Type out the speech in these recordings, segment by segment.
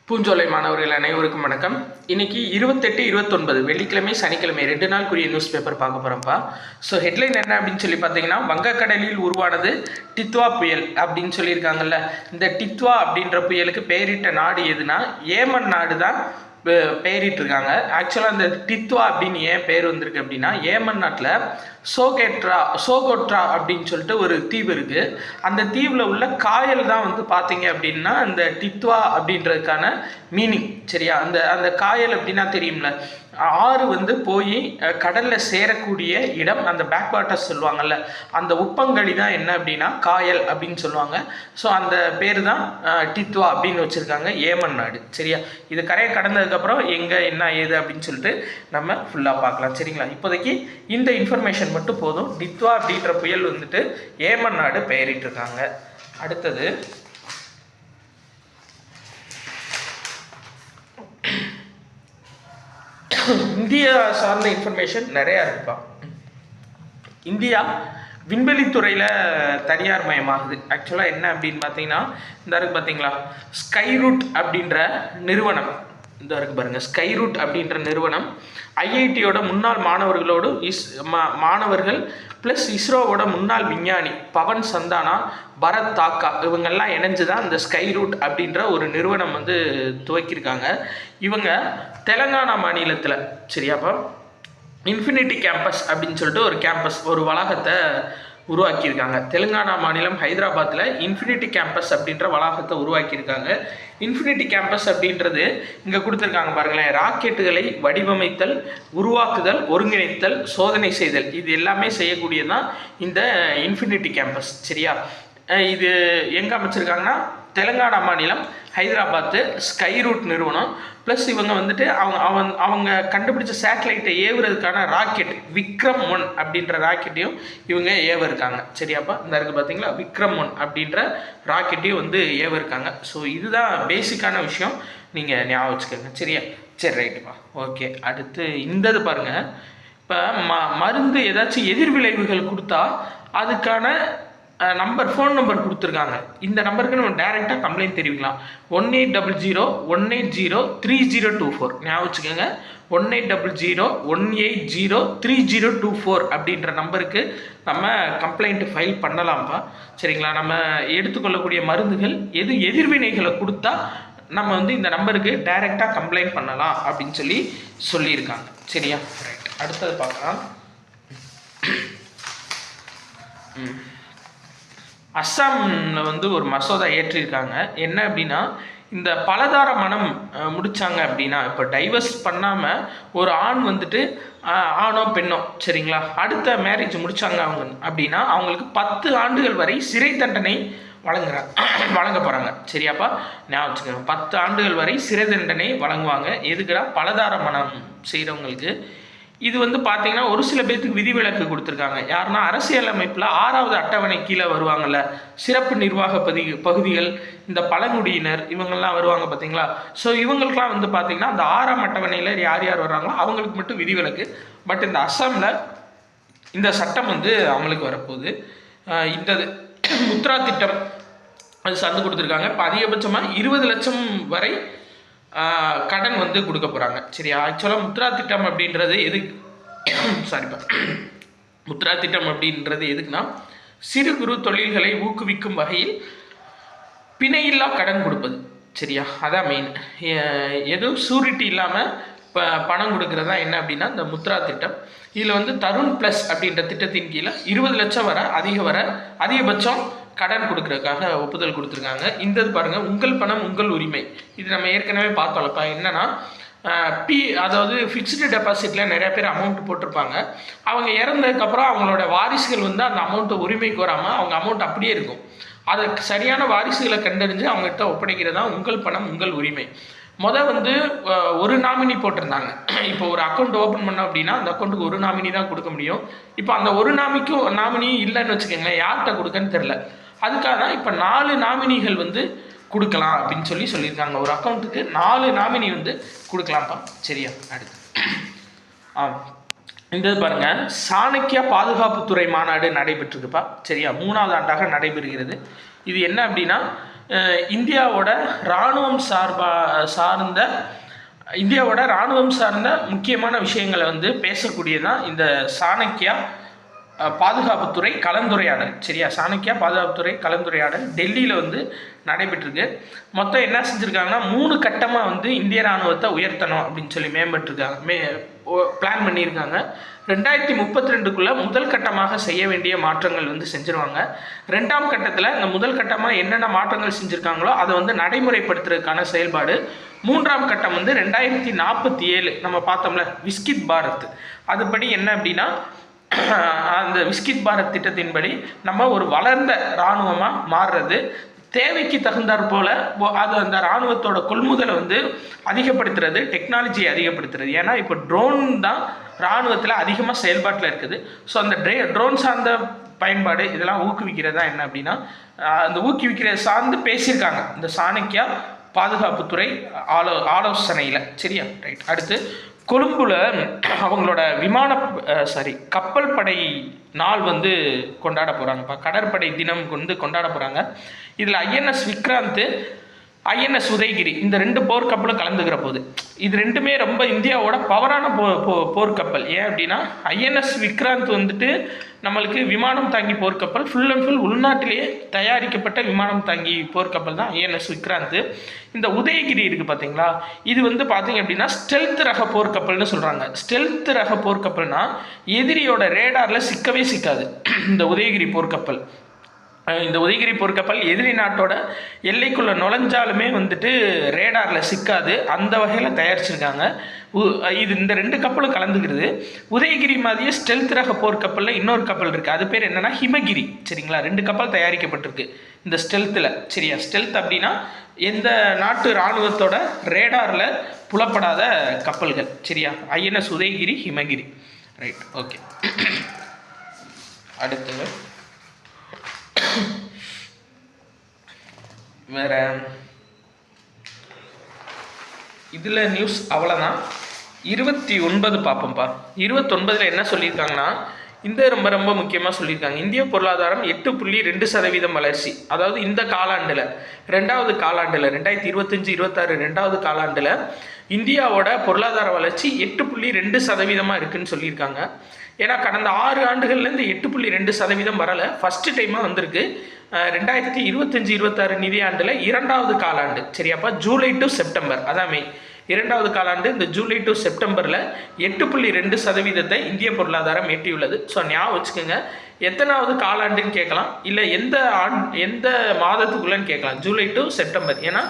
பூஞ்சோலை மாணவர்கள் அனைவருக்கும் வணக்கம். இன்னைக்கு 28, 29 வெள்ளிக்கிழமை சனிக்கிழமை 2 நாளுக்குரிய நியூஸ் பேப்பர் பார்க்க போகிறோம்ப்பா. ஸோ ஹெட்லைன் என்ன அப்படின்னு சொல்லி பார்த்தீங்கன்னா, வங்கக்கடலில் உருவானது டித்வா புயல் அப்படின்னு சொல்லியிருக்காங்கல்ல. இந்த டித்வா அப்படின்ற புயலுக்கு பெயரிட்ட நாடு எதுனா ஏமன் நாடு தான் பெயரிட்டு இருக்காங்க. ஆக்சுவலாக அந்த டித்வா அப்படின்னு ஏன் பேர் வந்திருக்கு அப்படின்னா, ஏமன் நாட்டில் சோகோட்ரா அப்படின்னு சொல்லிட்டு ஒரு தீவு இருக்குது. அந்த தீவில் உள்ள காயல் தான் வந்து பார்த்தீங்க அப்படின்னா அந்த டித்வா அப்படின்றதுக்கான மீனிங். சரியா? அந்த அந்த காயல் அப்படின்னா தெரியும்ல, ஆறு வந்து போய் கடலில் சேரக்கூடிய இடம், அந்த பேக் வாட்டர்ஸ் சொல்லுவாங்கள்ல, அந்த உப்பங்கழி தான் என்ன அப்படின்னா காயல் அப்படின்னு சொல்லுவாங்க. ஸோ அந்த பேர் தான் டித்வா அப்படின்னு வச்சுருக்காங்க ஏமன் நாடு. சரியா? இது கரையை கடந்ததுக்கப்புறம் எங்கே என்ன ஏது அப்படின்னு சொல்லிட்டு நம்ம ஃபுல்லாக பார்க்கலாம். சரிங்களா? இப்போதைக்கு இந்த இன்ஃபர்மேஷன் மட்டும் போதும். டித்வா அப்படின்ற புயல் வந்துட்டு ஏமன் நாடு பெயரிட்டிருக்காங்க. அடுத்தது இந்தியா சார்ந்த இன்ஃபர்மேஷன் நிறையா இருக்குப்பா. இந்தியா விண்வெளித்துறையில் தனியார் மயமாகுது. ஆக்சுவலாக என்ன அப்படின்னு பார்த்தீங்கன்னா, இந்த இருக்கு பார்த்தீங்களா, ஸ்கைரூட் அப்படின்ற நிறுவனம், இந்த இருக்கு பாருங்கள், ஸ்கைரூட் அப்படின்ற நிறுவனம் ஐஐடியோட முன்னாள் மாணவர்களோடு மாணவர்கள் ப்ளஸ் இஸ்ரோவோட முன்னாள் விஞ்ஞானி பவன் சந்தானா, பரத் தாக்கா இவங்கெல்லாம் இணைஞ்சு தான் இந்த ஸ்கைரூட் அப்படின்ற ஒரு நிறுவனம் வந்து துவக்கியிருக்காங்க. இவங்க தெலுங்கானா மாநிலத்தில், சரியாப்பா, இன்ஃபினிட்டி கேம்பஸ் அப்படின்னு சொல்லிட்டு ஒரு கேம்பஸ், ஒரு வளாகத்தை உருவாக்கியிருக்காங்க. தெலுங்கானா மாநிலம் ஹைதராபாத்தில் இன்ஃபினிட்டி கேம்பஸ் அப்படின்ற வளாகத்தை உருவாக்கியிருக்காங்க. இன்ஃபினிட்டி கேம்பஸ் அப்படின்றது இங்கே கொடுத்துருக்காங்க பாருங்களேன், ராக்கெட்டுகளை வடிவமைத்தல், உருவாக்குதல், ஒருங்கிணைத்தல், சோதனை செய்தல், இது எல்லாமே செய்யக்கூடியதான் இந்த இன்ஃபினிட்டி கேம்பஸ். சரியா? இது எங்கே அமைச்சிருக்காங்கன்னா தெலுங்கானா மாநிலம் ஹைதராபாத்து ஸ்கைரூட் நிறுவனம். ப்ளஸ் இவங்க வந்துட்டு அவங்க கண்டுபிடிச்ச சேட்டலைட்டை ஏவுறதுக்கான ராக்கெட் விக்ரம் 1 அப்படின்ற ராக்கெட்டையும் இவங்க ஏவ இருக்காங்க. சரியாப்பா? இந்த இருக்குது பார்த்தீங்களா, விக்ரம் 1 அப்படின்ற ராக்கெட்டையும் வந்து ஏவ இருக்காங்க. ஸோ இதுதான் பேசிக்கான விஷயம், நீங்கள் ஞாபகம் வச்சுக்கோங்க. சரியா? சரி, ரைட்டுப்பா, ஓகே. அடுத்து இந்தது பாருங்கள். இப்போ மருந்து ஏதாச்சும் எதிர்விளைவுகள் கொடுத்தா அதுக்கான ஃபோன் நம்பர் கொடுத்துருக்காங்க. இந்த நம்பருக்கு நம்ம டைரெக்டாக கம்ப்ளைண்ட் தெரிவிக்கலாம். 1800-180-3024 ஞாபகம் வச்சுக்கோங்க. 1800-180-3024 அப்படின்ற நம்பருக்கு நம்ம கம்ப்ளைண்ட் ஃபைல் பண்ணலாம்ப்பா. சரிங்களா? நம்ம எடுத்துக்கொள்ளக்கூடிய மருந்துகள் எதிர்வினைகளை கொடுத்தா நம்ம வந்து இந்த நம்பருக்கு டைரெக்டாக கம்ப்ளைண்ட் பண்ணலாம் அப்படின்னு சொல்லியிருக்காங்க. சரியா? ரைட், அடுத்தது பார்க்கலாம். அஸ்ஸாமில் வந்து ஒரு மசோதா ஏற்றிருக்காங்க. என்ன அப்படின்னா, இந்த பலதார மனம் முடித்தாங்க அப்படின்னா, இப்போ டைவர்ஸ் பண்ணாமல் ஒரு ஆண் வந்துட்டு ஆணோ பெண்ணோ, சரிங்களா, அடுத்த மேரேஜ் முடித்தாங்க அவங்க அப்படின்னா அவங்களுக்கு 10 ஆண்டுகள் வரை சிறை தண்டனை வழங்க போகிறாங்க. சரியாப்பா? ஞாபகம் வச்சுக்கோங்க, 10 ஆண்டுகள் வரை சிறை தண்டனை வழங்குவாங்க. எதுக்குடா? பலதார மனம் செய்கிறவங்களுக்கு. இது வந்து பார்த்தீங்கன்னா ஒரு சில பேர்த்துக்கு விதிவிலக்கு கொடுத்துருக்காங்க. யாருன்னா அரசியலமைப்பில் 6வது அட்டவணை கீழே வருவாங்கள்ல, சிறப்பு நிர்வாக பகுதிகள், இந்த பழங்குடியினர் இவங்கெல்லாம் வருவாங்க பார்த்தீங்களா. ஸோ இவங்களுக்கெல்லாம் வந்து பார்த்தீங்கன்னா அந்த 6ஆம் அட்டவணையில் யார் யார் வர்றாங்களோ அவங்களுக்கு மட்டும் விதிவிலக்கு. பட் இந்த அஸ்ஸாமில் இந்த சட்டம் வந்து அமலுக்கு வரப்போகுது. இந்த முத்ரா திட்டம் அது சந்து கொடுத்துருக்காங்க. இப்போ அதிகபட்சமாக 20 லட்சம் வரை கடன் வந்து கொடுக்க போகிறாங்க. சரியா? ஆக்சுவலாக முத்ரா திட்டம் அப்படின்றது முத்ரா திட்டம் அப்படின்றது எதுக்குன்னா, சிறு குறு தொழில்களை ஊக்குவிக்கும் வகையில் பிணையில்லா கடன் கொடுப்பது. சரியா? அதான் மெயின். எதுவும் சூரிட்டி இல்லாமல் பணம் கொடுக்குறதா என்ன அப்படின்னா இந்த முத்ரா திட்டம். இதில் வந்து தருண் ப்ளஸ் அப்படின்ற திட்டத்தின் கீழே 20 லட்சம் அதிகபட்சம் கடன் கொடுக்குறதுக்காக ஒப்புதல் கொடுத்துருக்காங்க. இந்த பாருங்கள், உங்கள் பணம் உங்கள் உரிமை. இது நம்ம ஏற்கனவே பார்த்தோம்லப்பா. என்னென்னா அதாவது ஃபிக்ஸ்டு டெபாசிட்டில் நிறைய பேர் அமௌண்ட் போட்டிருப்பாங்க. அவங்க இறந்ததுக்கப்புறம் அவங்களோட வாரிசுகள் வந்து அந்த அமௌண்ட்டை உரிமைக்கு வராமல் அவங்க அமௌண்ட் அப்படியே இருக்கும். அதை சரியான வாரிசுகளை கண்டறிஞ்சு அவங்ககிட்ட ஒப்படைக்கிறதா உங்கள் பணம் உங்கள் உரிமை. வந்து ஒரு நாமினி போட்டிருந்தாங்க. இப்போ ஒரு அக்கௌண்ட் ஓப்பன் பண்ணோம் அப்படின்னா அந்த அக்கௌண்ட்டுக்கு ஒரு நாமினி தான் கொடுக்க முடியும். இப்போ அந்த ஒரு நாமினி இல்லைன்னு வச்சுக்கோங்களேன், யார்கிட்ட கொடுக்கன்னு தெரில. அதுக்காக தான் இப்போ 4 நாமினிகள் வந்து கொடுக்கலாம் அப்படின்னு சொல்லியிருக்காங்க. ஒரு அக்கௌண்ட்டுக்கு 4 நாமினி வந்து கொடுக்கலாம்ப்பா. சரியா? அடுத்து இந்த பாருங்கள், சாணக்கியா பாதுகாப்புத்துறை மாநாடு நடைபெற்றிருக்குப்பா. சரியா? 3வது ஆண்டாக நடைபெறுகிறது. இது என்ன அப்படின்னா, இந்தியாவோட இராணுவம் சார்ந்த இந்தியாவோட இராணுவம் சார்ந்த முக்கியமான விஷயங்களை வந்து பேசக்கூடியதான் இந்த சாணக்கியா பாதுகாப்புத்துறை கலந்துரையாடல். சரியா, சாணக்கியா பாதுகாப்புத்துறை கலந்துரையாடல் டெல்லியில் வந்து நடைபெற்றிருக்கு. மொத்தம் என்ன செஞ்சுருக்காங்கன்னா 3 கட்டமாக வந்து இந்திய இராணுவத்தை உயர்த்தணும் அப்படின்னு சொல்லி பிளான் பண்ணியிருக்காங்க. 2032க்குள்ளே முதல் கட்டமாக செய்ய வேண்டிய மாற்றங்கள் வந்து செஞ்சுருவாங்க. 2ஆம் கட்டத்தில் இந்த முதல் கட்டமாக என்னென்ன மாற்றங்கள் செஞ்சுருக்காங்களோ அதை வந்து நடைமுறைப்படுத்துறதுக்கான செயல்பாடு. 3ஆம் கட்டம் வந்து 2047 நம்ம பார்த்தோம்ல விஸ்கித் பாரத், அதுபடி என்ன அப்படின்னா அந்த விஸ்கித் பாரத் திட்டத்தின்படி நம்ம ஒரு வளர்ந்த இராணுவமாக மாறுறது, தேவைக்கு தகுந்தாற் போல் அது அந்த இராணுவத்தோட கொள்முதலை வந்து அதிகப்படுத்துறது, டெக்னாலஜியை அதிகப்படுத்துறது. ஏன்னா இப்போ ட்ரோன் தான் இராணுவத்தில் அதிகமாக செயல்பாட்டில் இருக்குது. ஸோ அந்த ட்ரோன் சார்ந்த பயன்பாடு இதெல்லாம் ஊக்குவிக்கிறதா என்ன அப்படின்னா அந்த ஊக்குவிக்கிறத சார்ந்து பேசியிருக்காங்க இந்த சாணக்கியா பாதுகாப்புத்துறை ஆலோசனையில். சரியா, ரைட். அடுத்து கொழும்புல அவங்களோட கப்பல் படை நாள் வந்து கொண்டாட போகிறாங்கப்பா. கடற்படை தினம் வந்து கொண்டாட போகிறாங்க. இதில் ஐஎன்எஸ் விக்ராந்த், ஐஎன்எஸ் உதயகிரி இந்த 2 போர்க்கப்பலும் கலந்துக்கிற போது. இது 2மே ரொம்ப இந்தியாவோட பவரான போர்க்கப்பல். ஏன் அப்படின்னா ஐஎன்எஸ் விக்ராந்த் வந்துட்டு நம்மளுக்கு விமானம் தாங்கி போர்க்கப்பல், ஃபுல் அண்ட் ஃபுல் உள்நாட்டிலேயே தயாரிக்கப்பட்ட விமானம் தாங்கி போர்க்கப்பல் தான் ஐஎன்எஸ் விக்ராந்த். இந்த உதயகிரி இருக்குது பார்த்தீங்களா, இது வந்து பார்த்தீங்க அப்படின்னா ஸ்டெல்த் ரக போர்க்கப்பல்னு சொல்கிறாங்க. ஸ்டெல்த் ரக போர்க்கப்பல்னா எதிரியோட ரேடாரில் சிக்கவே சிக்காது இந்த உதயகிரி போர்க்கப்பல். இந்த உதயகிரி போர்க்கப்பல் எதிரி நாட்டோட எல்லைக்குள்ளே நுழைஞ்சாலுமே வந்துட்டு ரேடாரில் சிக்காது, அந்த வகையில் தயாரிச்சிருக்காங்க. இது இந்த 2 கப்பலும் கலந்துக்கிறது. உதயகிரி மாதிரியே ஸ்டெல்த் ரக போர்க்கப்பலில் இன்னொரு கப்பல் இருக்குது, அது பேர் என்னென்னா ஹிமகிரி. சரிங்களா, 2 கப்பல் தயாரிக்கப்பட்டிருக்கு இந்த ஸ்டெல்த்தில். சரியா, ஸ்டெல்த் அப்படின்னா எந்த நாட்டு இராணுவத்தோட ரேடாரில் புலப்படாத கப்பல்கள். சரியா, INS Udayagiri, Himagiri. Right, okay. அடுத்து வேற இதில் நியூஸ் அவ்வளோதான். 29 பார்ப்போம்ப்பா. 29ல் என்ன சொல்லியிருக்காங்கன்னா இந்த ரொம்ப ரொம்ப முக்கியமாக சொல்லியிருக்காங்க. இந்திய பொருளாதாரம் 8.2% வளர்ச்சி. அதாவது இந்த காலாண்டில் 2வது காலாண்டில் 2025-26 2வது காலாண்டில் இந்தியாவோட பொருளாதார வளர்ச்சி 8.2% இருக்குதுன்னு சொல்லியிருக்காங்க. ஏன்னா கடந்த 6 ஆண்டுகள்லேருந்து 8.2% வரலை, ஃபஸ்ட்டு டைமாக வந்திருக்கு 2025-26 நிதியாண்டில் 2வது காலாண்டு. சரியாப்பா, ஜூலை டு செப்டம்பர், அதான் மே 2வது காலாண்டு. இந்த ஜூலை டு செப்டம்பரில் 8.2% இந்திய பொருளாதாரம் எட்டியுள்ளது. ஸோ ஞாபகம் வச்சுக்கோங்க, எத்தனாவது காலாண்டுன்னு கேட்கலாம், இல்லை எந்த மாதத்துக்குள்ளேன்னு கேட்கலாம். ஜூலை டு செப்டம்பர், ஏன்னா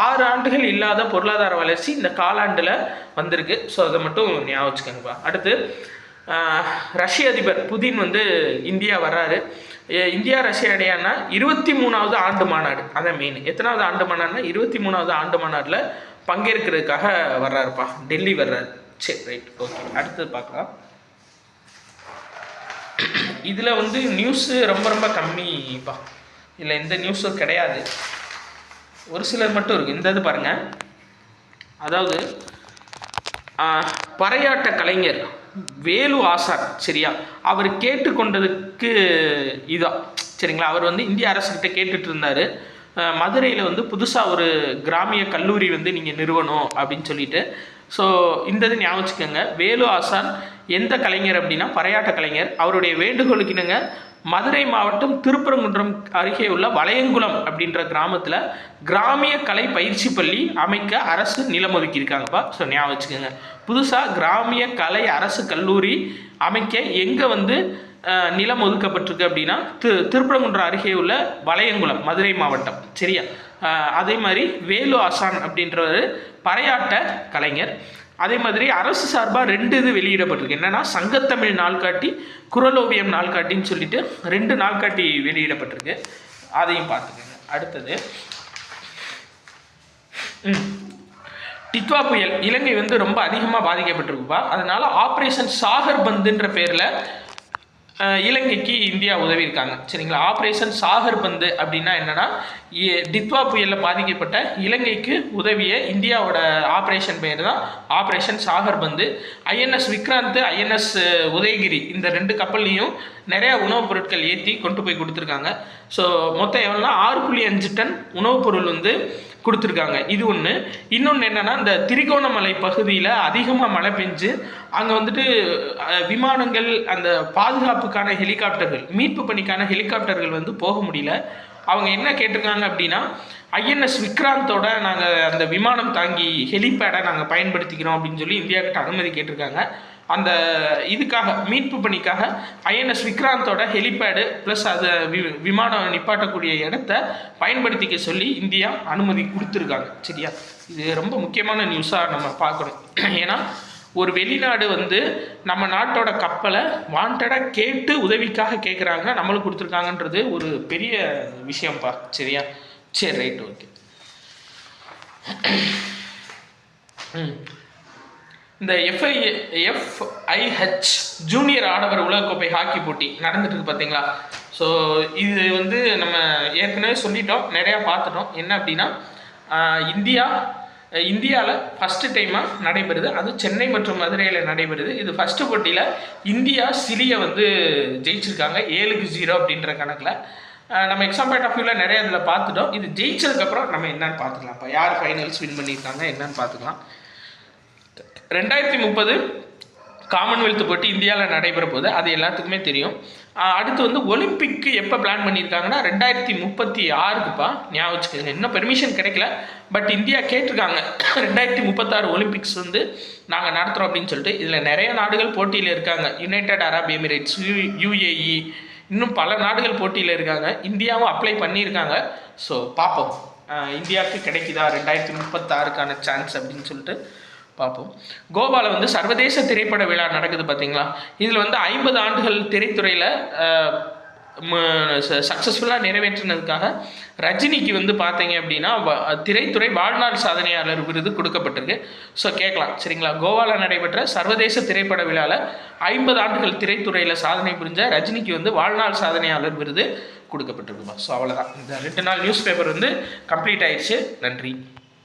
6 ஆண்டுகள் இல்லாத பொருளாதார வளர்ச்சி இந்த காலாண்டில் வந்திருக்கு. ஸோ அதை மட்டும் ஞாபகம் வச்சுக்கோங்கப்பா. அடுத்து ரஷ்ய அதிபர் புதின் வந்து இந்தியா வர்றாரு. இந்தியா ரஷ்யா இடையானா 23வது ஆண்டு மாநாடு, அதான் மெயின். எத்தனாவது ஆண்டு மாநாடுனா 23வது ஆண்டு மாநாட்டில் பங்கேற்கிறதுக்காக வர்றாருப்பா, டெல்லி வர்றாரு. சரி, ரைட், ஓகே. அடுத்தது பார்க்கலாம். இதில் வந்து நியூஸு ரொம்ப ரொம்ப கம்மிப்பா, இல்லை எந்த நியூஸும் கிடையாது, ஒரு சிலர் மட்டும் இருக்குது. இந்த இது பாருங்கள், அதாவது பறையாட்ட கலைஞர் வேலு ஆசான். சரியா, அவர் கேட்டுக்கொண்டதுக்கு இதான். சரிங்களா, அவர் வந்து இந்திய அரசுக்கிட்ட கேட்டுட்டு இருந்தார், மதுரையில் வந்து புதுசாக ஒரு கிராமிய கல்லூரி வந்து நீங்கள் நிறுவனம் அப்படின்னு சொல்லிட்டு. ஸோ இந்த இது ஞாபகம் வச்சுக்கோங்க. வேலு ஆசான் எந்த கலைஞர் அப்படின்னா பறையாட்ட கலைஞர். அவருடைய வேண்டுகோளுக்கு இணங்க மதுரை மாவட்டம் திருப்பரங்குன்றம் அருகே உள்ள வளையங்குளம் அப்படின்ற கிராமத்தில் கிராமிய கலை பயிற்சி பள்ளி அமைக்க அரசு நிலம் ஒதுக்கியிருக்காங்கப்பா. ஸோ ஞாபகம் வச்சுக்கோங்க, புதுசாக கிராமிய கலை அரசு கல்லூரி அமைக்க எங்கே வந்து நிலம் ஒதுக்கப்பட்டிருக்கு அப்படின்னா திருப்பரங்குன்றம் அருகே உள்ள வளையங்குளம், மதுரை மாவட்டம். சரியா, அதே மாதிரி வேலு ஆசான் அப்படின்றவர் பறையாட்ட கலைஞர். அதே மாதிரி அரசு சார்பாக 2 இது வெளியிடப்பட்டிருக்கு. என்னென்னா சங்கத்தமிழ் நாள்காட்டி, குறளோவியம் நாள்காட்டின்னு சொல்லிட்டு 2 நாள்காட்டி வெளியிடப்பட்டிருக்கு. அதையும் பார்த்துக்கோங்க. அடுத்தது டித்வா புயல் இலங்கை வந்து ரொம்ப அதிகமாக பாதிக்கப்பட்டிருக்குப்பா. அதனால் ஆப்ரேஷன் சாகர் பந்துன்ற பேரில் இலங்கைக்கு இந்தியா உதவியிருக்காங்க. சரிங்களா, ஆப்ரேஷன் சாகர் பந்து அப்படின்னா என்னென்னா டித்வா புயலில் பாதிக்கப்பட்ட இலங்கைக்கு உதவிய இந்தியாவோட ஆப்ரேஷன் பேர் தான் ஆப்ரேஷன் சாகர் பந்து. ஐஎன்எஸ் விக்ராந்த், ஐஎன்எஸ் உதயகிரி இந்த 2 கப்பல்லையும் நிறையா உணவுப் பொருட்கள் ஏற்றி கொண்டு போய் கொடுத்துருக்காங்க. ஸோ மொத்தம் எவ்வளோனா 6.5 டன் உணவுப் பொருள் வந்து கொடுத்துருக்காங்க. இது ஒன்று. இன்னொன்று என்னென்னா, இந்த திரிகோணமலை பகுதியில் அதிகமாக மழை பெஞ்சு அங்கே வந்துட்டு விமானங்கள், அந்த பாதுகாப்புக்கான ஹெலிகாப்டர்கள், மீட்பு பணிக்கான ஹெலிகாப்டர்கள் வந்து போக முடியல. அவங்க என்ன கேட்டிருக்காங்க அப்படின்னா, ஐஎன்எஸ் விக்ராந்தோட நாங்கள் அந்த விமானம் தாங்கி ஹெலிபேடை நாங்கள் பயன்படுத்திக்கிறோம் அப்படின்னு சொல்லி இந்தியாக்கிட்ட அனுமதி கேட்டிருக்காங்க. அந்த இதுக்காக மீட்பு பணிக்காக ஐஎன்எஸ் விக்ராந்தோட ஹெலிபேடு ப்ளஸ் அதை விமானம் நிப்பாட்டக்கூடிய இடத்த பயன்படுத்திக்க சொல்லி இந்தியா அனுமதி கொடுத்துருக்காங்க. சரியா, இது ரொம்ப முக்கியமான நியூஸாக நம்ம பார்க்கணும். ஏன்னா ஒரு வெளிநாடு வந்து நம்ம நாட்டோட கப்பலை வாண்டடாக கேட்டு உதவிக்காக கேட்குறாங்க, நம்மளுக்கு கொடுத்துருக்காங்கன்றது ஒரு பெரிய விஷயம்ப்பா. சரியா, சரி, ரைட், ஓகே. இந்த FIH ஜூனியர் ஆடவர் உலகக்கோப்பை ஹாக்கி போட்டி நடந்துட்டு இருக்கு பார்த்தீங்களா? ஸோ இது வந்து நம்ம ஏற்கனவே சொல்லிட்டோம், நிறையா பார்த்துட்டோம். என்ன அப்படின்னா, இந்தியாவில் ஃபஸ்ட்டு டைமாக நடைபெறுது. அது சென்னை மற்றும் மதுரையில் நடைபெறுது. இது ஃபஸ்ட்டு போட்டியில் இந்தியா சிலியை வந்து ஜெயிச்சிருக்காங்க 7-0 அப்படின்ற கணக்கில். நம்ம எக்ஸாம் பாயிண்ட் ஆஃப் வியூவில் நிறைய இதில் பார்த்துட்டோம். இது ஜெயிச்சதுக்கப்புறம் நம்ம என்னன்னு பார்த்துக்கலாம். இப்போ யார் ஃபைனல்ஸ் வின் பண்ணியிருக்காங்க என்னன்னு பார்த்துக்கலாம். 2030 காமன்வெல்த் போட்டி இந்தியாவில் நடைபெற போகுது, அது எல்லாத்துக்குமே தெரியும். அடுத்து வந்து ஒலிம்பிக்கு எப்போ பிளான் பண்ணியிருக்காங்கன்னா 2036க்குப்பா, ஞாபகம் வச்சுக்கோங்க. இன்னும் பெர்மிஷன் கிடைக்கல, பட் இந்தியா கேட்டிருக்காங்க 2036 ஒலிம்பிக்ஸ் வந்து நாங்கள் நடத்துகிறோம் அப்படின்னு சொல்லிட்டு. இதில் நிறைய நாடுகள் போட்டியில் இருக்காங்க. யுனைடெட் அரப் எமிரேட்ஸ், UAE, இன்னும் பல நாடுகள் போட்டியில் இருக்காங்க. இந்தியாவும் அப்ளை பண்ணியிருக்காங்க. ஸோ பார்ப்போம் இந்தியாவுக்கு கிடைக்குதா 2036க்கான சான்ஸ் அப்படின்னு சொல்லிட்டு பார்ப்போம். கோவாவில் வந்து சர்வதேச திரைப்பட விழா நடக்குது பார்த்தீங்களா? இதில் வந்து 50 ஆண்டுகள் திரைத்துறையில் சக்ஸஸ்ஃபுல்லாக நிறைவேற்றினதுக்காக ரஜினிக்கு வந்து பார்த்தீங்க அப்படின்னா திரைத்துறை வாழ்நாள் சாதனையாளர் விருது கொடுக்கப்பட்டிருக்கு. ஸோ கேட்கலாம், சரிங்களா? கோவாவில் நடைபெற்ற சர்வதேச திரைப்பட விழாவில் 50 ஆண்டுகள் திரைத்துறையில் சாதனை புரிஞ்ச ரஜினிக்கு வந்து வாழ்நாள் சாதனையாளர் விருது கொடுக்கப்பட்டிருக்குமா. ஸோ அவ்வளோதான், இந்த 2 நாள் நியூஸ் பேப்பர் வந்து கம்ப்ளீட் ஆயிடுச்சு. நன்றி.